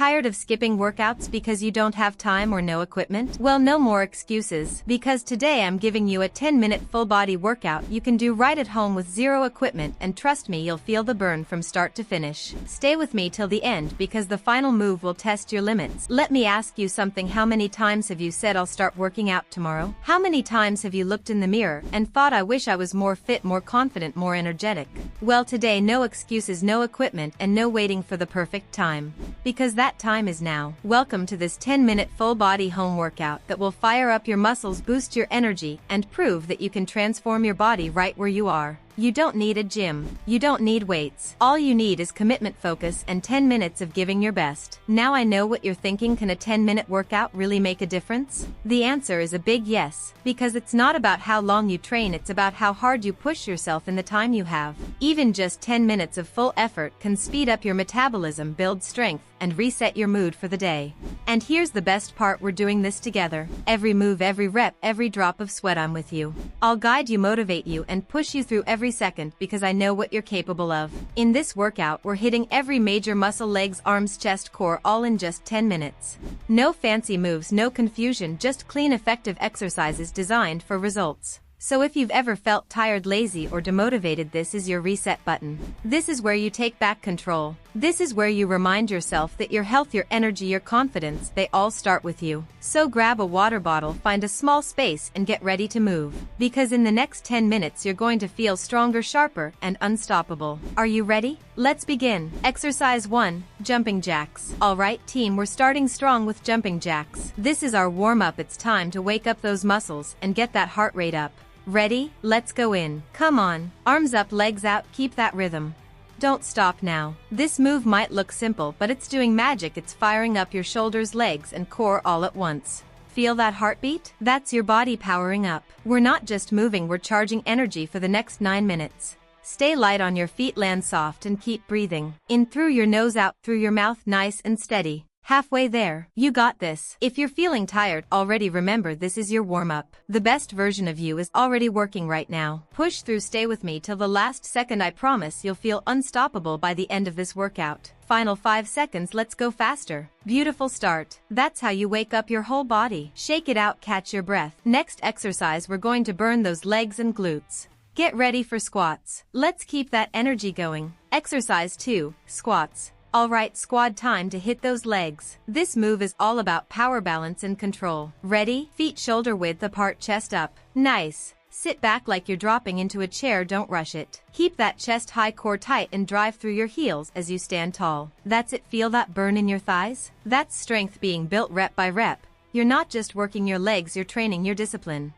Tired of skipping workouts because you don't have time or no equipment? Well, no more excuses, because today I'm giving you a 10-minute full-body workout you can do right at home with zero equipment, and trust me, you'll feel the burn from start to finish. Stay with me till the end because the final move will test your limits. Let me ask you something. How many times have you said I'll start working out tomorrow? How many times have you looked in the mirror and thought I wish I was more fit, more confident, more energetic? Well, today no excuses, no equipment, and no waiting for the perfect time. Because that time is now. Welcome to this 10-minute full-body home workout that will fire up your muscles, boost your energy, and prove that you can transform your body right where you are. You don't need a gym. You don't need weights. All you need is commitment, focus, and 10 minutes of giving your best. Now I know what you're thinking. Can a 10-minute workout really make a difference? The answer is a big yes, because it's not about how long you train, it's about how hard you push yourself in the time you have. Even just 10 minutes of full effort can speed up your metabolism, build strength, and reset your mood for the day. And here's the best part, we're doing this together. Every move, every rep, every drop of sweat, I'm with you. I'll guide you, motivate you, and push you through every second because I know what you're capable of. In this workout, we're hitting every major muscle: legs, arms, chest, core, all in just 10 minutes. No fancy moves, no confusion, just clean, effective exercises designed for results. So if you've ever felt tired, lazy, or demotivated, this is your reset button. This is where you take back control. This is where you remind yourself that your health, your energy, your confidence, they all start with you. So grab a water bottle, find a small space, and get ready to move. Because in the next 10 minutes you're going to feel stronger, sharper, and unstoppable. Are you ready? Let's begin. Exercise 1, jumping jacks. Alright team, we're starting strong with jumping jacks. This is our warm-up. It's time to wake up those muscles and get that heart rate up. Ready? Let's go in. Come on. Arms up, legs out, keep that rhythm. Don't stop now. This move might look simple, but it's doing magic. It's firing up your shoulders, legs, and core all at once. Feel that heartbeat? That's your body powering up. We're not just moving, we're charging energy for the next 9 minutes. Stay light on your feet, land soft, and keep breathing. In through your nose, out through your mouth, nice and steady. Halfway there. You got this. If you're feeling tired already, remember this is your warm-up. The best version of you is already working right now. Push through, stay with me till the last second. I promise you'll feel unstoppable by the end of this workout. Final 5 seconds, let's go faster. Beautiful start. That's how you wake up your whole body. Shake it out, catch your breath. Next exercise, we're going to burn those legs and glutes. Get ready for squats. Let's keep that energy going. Exercise 2, squats. Alright squad, time to hit those legs. This move is all about power, balance, and control. Ready? Feet shoulder width apart, chest up. Nice. Sit back like you're dropping into a chair, don't rush it. Keep that chest high, core tight, and drive through your heels as you stand tall. That's it. Feel that burn in your thighs? That's strength being built rep by rep. You're not just working your legs, you're training your discipline.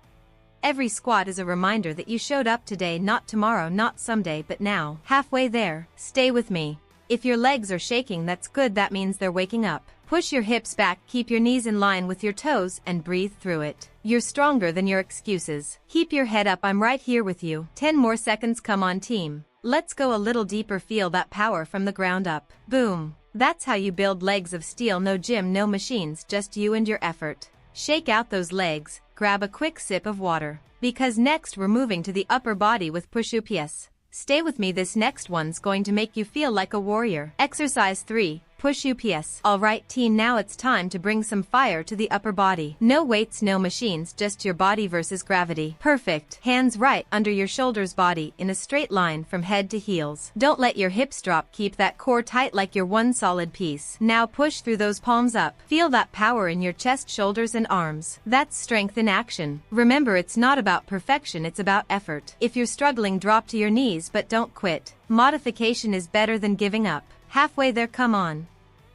Every squat is a reminder that you showed up today, not tomorrow, not someday, but now. Halfway there. Stay with me. If your legs are shaking, that's good, that means they're waking up. Push your hips back, keep your knees in line with your toes, and breathe through it. You're stronger than your excuses. Keep your head up, I'm right here with you. 10 more seconds, come on team. Let's go a little deeper, feel that power from the ground up. Boom. That's how you build legs of steel. No gym, no machines, just you and your effort. Shake out those legs, grab a quick sip of water. Because next we're moving to the upper body with push-ups. Stay with me, this next one's going to make you feel like a warrior. Exercise 3, push-ups. Alright team, now it's time to bring some fire to the upper body. No weights, no machines, just your body versus gravity. Perfect. Hands right under your shoulders, body in a straight line from head to heels. Don't let your hips drop, keep that core tight like you're one solid piece. Now push through those palms up. Feel that power in your chest, shoulders, and arms. That's strength in action. Remember, it's not about perfection, it's about effort. If you're struggling, drop to your knees, but don't quit. Modification is better than giving up. Halfway there, come on.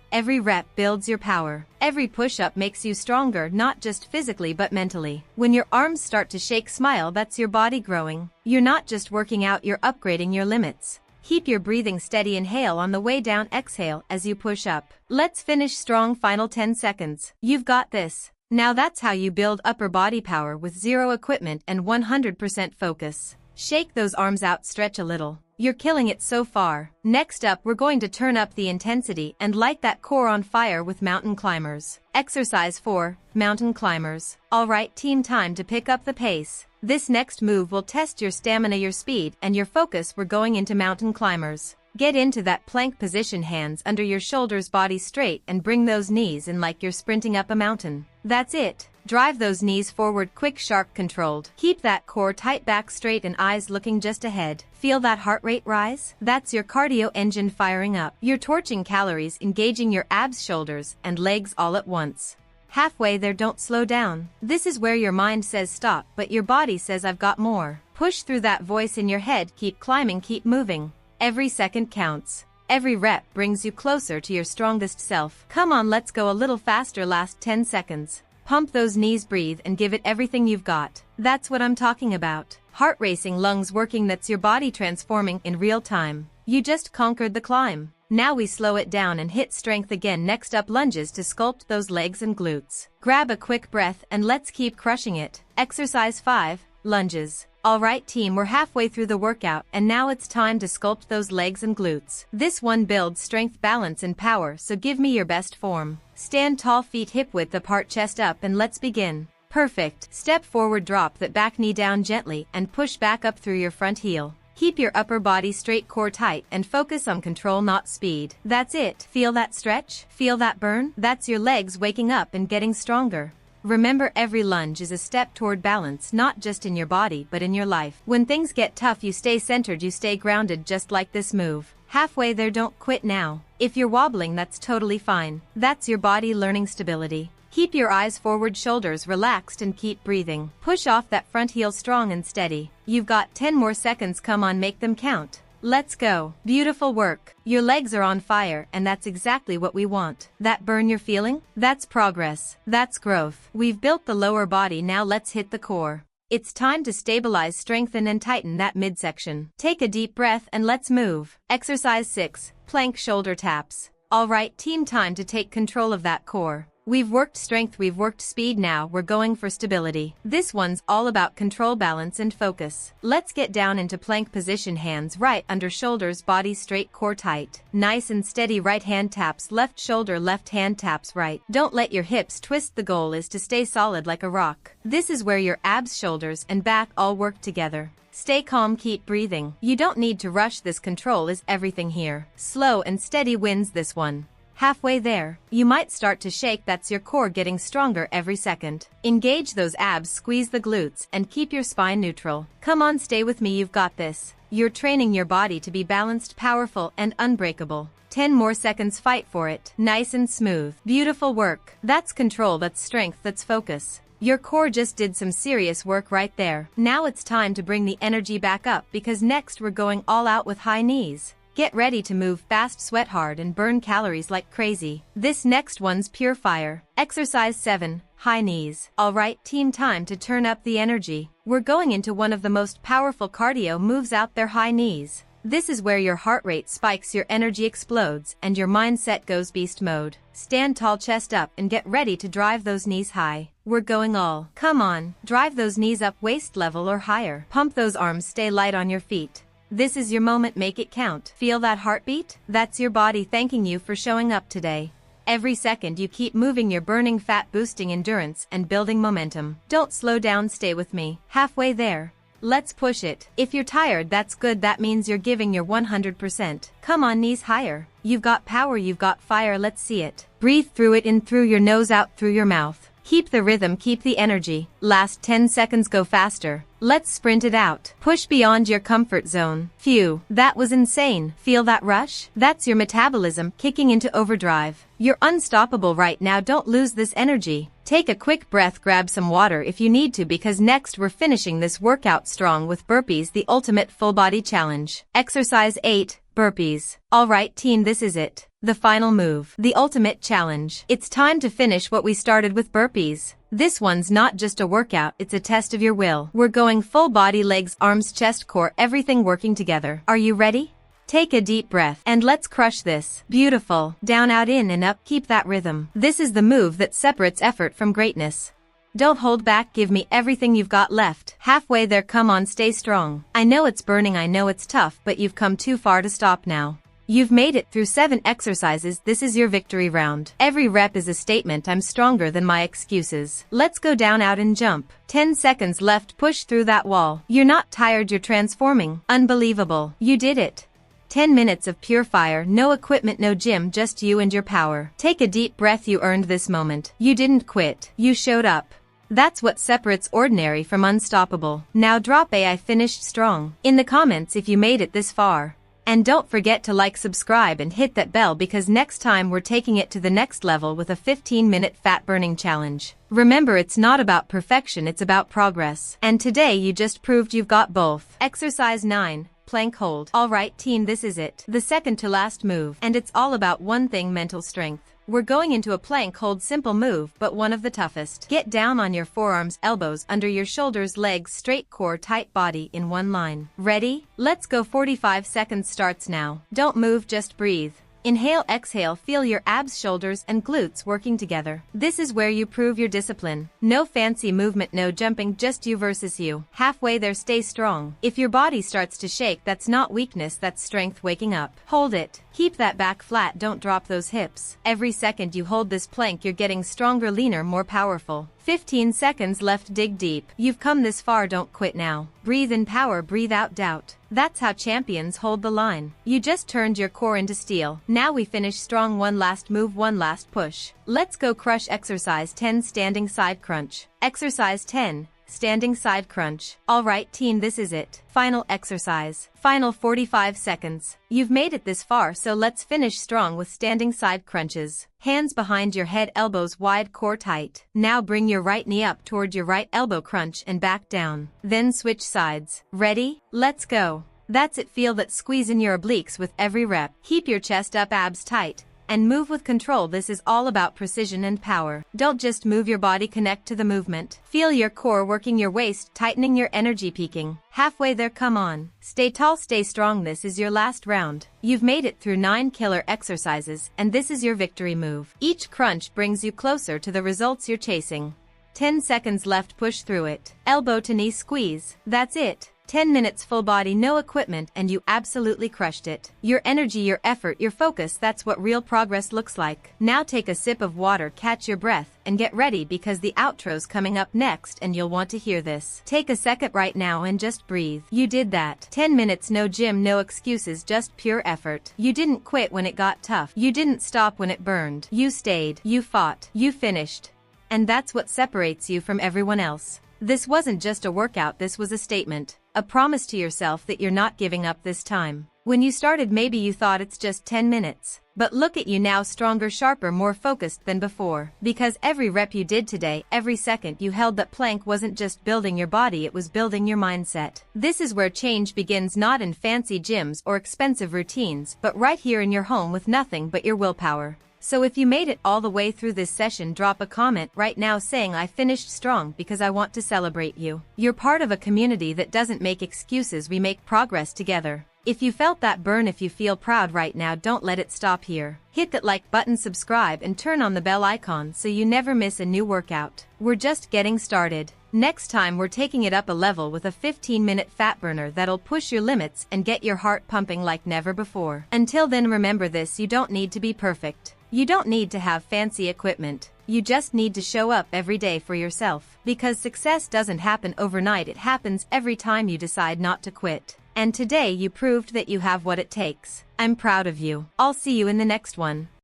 Every rep builds your power. Every push-up makes you stronger, not just physically but mentally. When your arms start to shake, smile, that's your body growing. You're not just working out, you're upgrading your limits. Keep your breathing steady, inhale on the way down, exhale as you push up. Let's finish strong, final 10 seconds. You've got this. Now that's how you build upper body power with zero equipment and 100% focus. Shake those arms out, stretch a little. You're killing it so far. Next up, we're going to turn up the intensity and light that core on fire with mountain climbers. Exercise 4, mountain climbers. Alright team, time to pick up the pace. This next move will test your stamina, your speed, and your focus. We're going into mountain climbers. Get into that plank position, hands under your shoulders, body straight, and bring those knees in like you're sprinting up a mountain. That's it. Drive those knees forward, quick, sharp, controlled. Keep that core tight, back straight, and eyes looking just ahead. Feel that heart rate rise? That's your cardio engine firing up. You're torching calories, engaging your abs, shoulders, and legs all at once. Halfway there, don't slow down. This is where your mind says stop, but your body says I've got more. Push through that voice in your head, keep climbing, keep moving. Every second counts. Every rep brings you closer to your strongest self. Come on, let's go a little faster, last 10 seconds. Pump those knees, breathe, and give it everything you've got. That's what I'm talking about. Heart racing, lungs working, that's your body transforming in real time. You just conquered the climb. Now we slow it down and hit strength again. Next up, lunges to sculpt those legs and glutes. Grab a quick breath and let's keep crushing it. Exercise 5, lunges. Alright team, we're halfway through the workout and now it's time to sculpt those legs and glutes. This one builds strength, balance, and power, so give me your best form. Stand tall, feet hip width apart, chest up, and let's begin. Perfect. Step forward, drop that back knee down gently and push back up through your front heel. Keep your upper body straight, core tight, and focus on control, not speed. That's it. Feel that stretch? Feel that burn? That's your legs waking up and getting stronger. Remember, every lunge is a step toward balance, not just in your body but in your life. When things get tough, you stay centered, you stay grounded, just like this move. Halfway there, don't quit now. If you're wobbling, that's totally fine. That's your body learning stability. Keep your eyes forward, shoulders relaxed, and keep breathing. Push off that front heel strong and steady. You've got 10 more seconds, come on, make them count. Let's go. Beautiful work. Your legs are on fire, and that's exactly what we want. That burn you're feeling? That's progress. That's growth. We've built the lower body, now let's hit the core. It's time to stabilize, strengthen, and tighten that midsection. Take a deep breath and let's move. Exercise 6, plank shoulder taps. Alright team, time to take control of that core. We've worked strength, we've worked speed, now we're going for stability. This one's all about control, balance, and focus. Let's get down into plank position, hands right under shoulders, body straight, core tight. Nice and steady, right hand taps left shoulder, left hand taps right. Don't let your hips twist, the goal is to stay solid like a rock. This is where your abs, shoulders, and back all work together. Stay calm, keep breathing. You don't need to rush this, control is everything here. Slow and steady wins this one. Halfway there, you might start to shake, that's your core getting stronger every second. Engage those abs, squeeze the glutes, and keep your spine neutral. Come on, stay with me, you've got this. You're training your body to be balanced, powerful, and unbreakable. 10 more seconds, fight for it. Nice and smooth. Beautiful work. That's control, that's strength, that's focus. Your core just did some serious work right there. Now it's time to bring the energy back up, because next we're going all out with high knees. Get ready to move fast, sweat hard, and burn calories like crazy. This next one's pure fire. Exercise 7, high knees. Alright team, time to turn up the energy. We're going into one of the most powerful cardio moves out there, high knees. This is where your heart rate spikes, your energy explodes, and your mindset goes beast mode. Stand tall, chest up, and get ready to drive those knees high. We're going all. Come on, drive those knees up, waist level or higher. Pump those arms, stay light on your feet. This is your moment, make it count. Feel that heartbeat? That's your body thanking you for showing up today. Every second you keep moving, you're burning fat, boosting endurance, and building momentum. Don't slow down, stay with me. Halfway there. Let's push it. If you're tired, that's good, that means you're giving your 100%. Come on, knees higher. You've got power, you've got fire, let's see it. Breathe through it, in through your nose, out through your mouth. Keep the rhythm, keep the energy. Last 10 seconds, go faster. Let's sprint it out. Push beyond your comfort zone. Phew, that was insane. Feel that rush? That's your metabolism kicking into overdrive. You're unstoppable right now, don't lose this energy. Take a quick breath, grab some water if you need to, because next we're finishing this workout strong with burpees, the ultimate full body challenge. Exercise 8, burpees. Alright team, this is it. The final move. The ultimate challenge. It's time to finish what we started with, burpees. This one's not just a workout, it's a test of your will. We're going full body, legs, arms, chest, core, everything working together. Are you ready? Take a deep breath and let's crush this. Beautiful. Down, out, in, and up. Keep that rhythm. This is the move that separates effort from greatness. Don't hold back, give me everything you've got left. Halfway there, come on, stay strong. I know it's burning, I know it's tough, but you've come too far to stop now. You've made it through 7 exercises, this is your victory round. Every rep is a statement, I'm stronger than my excuses. Let's go down, out, and jump. 10 seconds left, push through that wall. You're not tired, you're transforming. Unbelievable. You did it. 10 minutes of pure fire, no equipment, no gym, just you and your power. Take a deep breath, you earned this moment. You didn't quit. You showed up. That's what separates ordinary from unstoppable. Now drop a "I finished strong" in the comments if you made it this far. And don't forget to like, subscribe and hit that bell, because next time we're taking it to the next level with a 15-minute fat burning challenge. Remember, it's not about perfection, it's about progress. And today you just proved you've got both. Exercise 9. Plank hold. Alright team, this is it. The second to last move. And it's all about one thing: mental strength. We're going into a plank hold, simple move, but one of the toughest. Get down on your forearms, elbows under your shoulders, legs straight, core tight, body in one line. Ready? Let's go. 45 seconds starts now. Don't move, just breathe. Inhale, exhale, feel your abs, shoulders, and glutes working together. This is where you prove your discipline. No fancy movement, no jumping, just you versus you. Halfway there, stay strong. If your body starts to shake, that's not weakness, that's strength waking up. Hold it. Keep that back flat, don't drop those hips. Every second you hold this plank, you're getting stronger, leaner, more powerful. 15 seconds left, dig deep. You've come this far, don't quit now. Breathe in power, breathe out doubt. That's how champions hold the line. You just turned your core into steel. Now we finish strong. One last move, one last push. Let's go. Crush. Exercise 10. Standing side crunch. Exercise 10. Standing side crunch. Alright team, this is it. Final exercise. Final 45 seconds. You've made it this far, so let's finish strong with standing side crunches. Hands behind your head, elbows wide, core tight. Now bring your right knee up toward your right elbow, crunch and back down. Then switch sides. Ready? Let's go. That's it. Feel that squeeze in your obliques with every rep. Keep your chest up, abs tight, and move with control. This is all about precision and power. Don't just move your body, connect to the movement. Feel your core working, your waist tightening, your energy peaking. Halfway there, come on. Stay tall, stay strong. This is your last round. You've made it through 9 killer exercises, and this is your victory move. Each crunch brings you closer to the results you're chasing. 10 seconds left, push through it. Elbow to knee squeeze. That's it. 10 minutes full body, no equipment, and you absolutely crushed it. Your energy, your effort, your focus, that's what real progress looks like. Now take a sip of water, catch your breath, and get ready, because the outro's coming up next and you'll want to hear this. Take a second right now and just breathe. You did that. 10 minutes, no gym, no excuses, just pure effort. You didn't quit when it got tough. You didn't stop when it burned. You stayed. You fought. You finished. And that's what separates you from everyone else. This wasn't just a workout, this was a statement. A promise to yourself that you're not giving up this time. When you started, maybe you thought it's just 10 minutes. But look at you now, stronger, sharper, more focused than before. Because every rep you did today, every second you held that plank, wasn't just building your body, it was building your mindset. This is where change begins, not in fancy gyms or expensive routines, but right here in your home with nothing but your willpower. So if you made it all the way through this session, drop a comment right now saying "I finished strong," because I want to celebrate you. You're part of a community that doesn't make excuses, we make progress together. If you felt that burn, if you feel proud right now, don't let it stop here. Hit that like button, subscribe, and turn on the bell icon so you never miss a new workout. We're just getting started. Next time we're taking it up a level with a 15-minute fat burner that'll push your limits and get your heart pumping like never before. Until then, remember this: you don't need to be perfect. You don't need to have fancy equipment. You just need to show up every day for yourself. Because success doesn't happen overnight, it happens every time you decide not to quit. And today you proved that you have what it takes. I'm proud of you. I'll see you in the next one.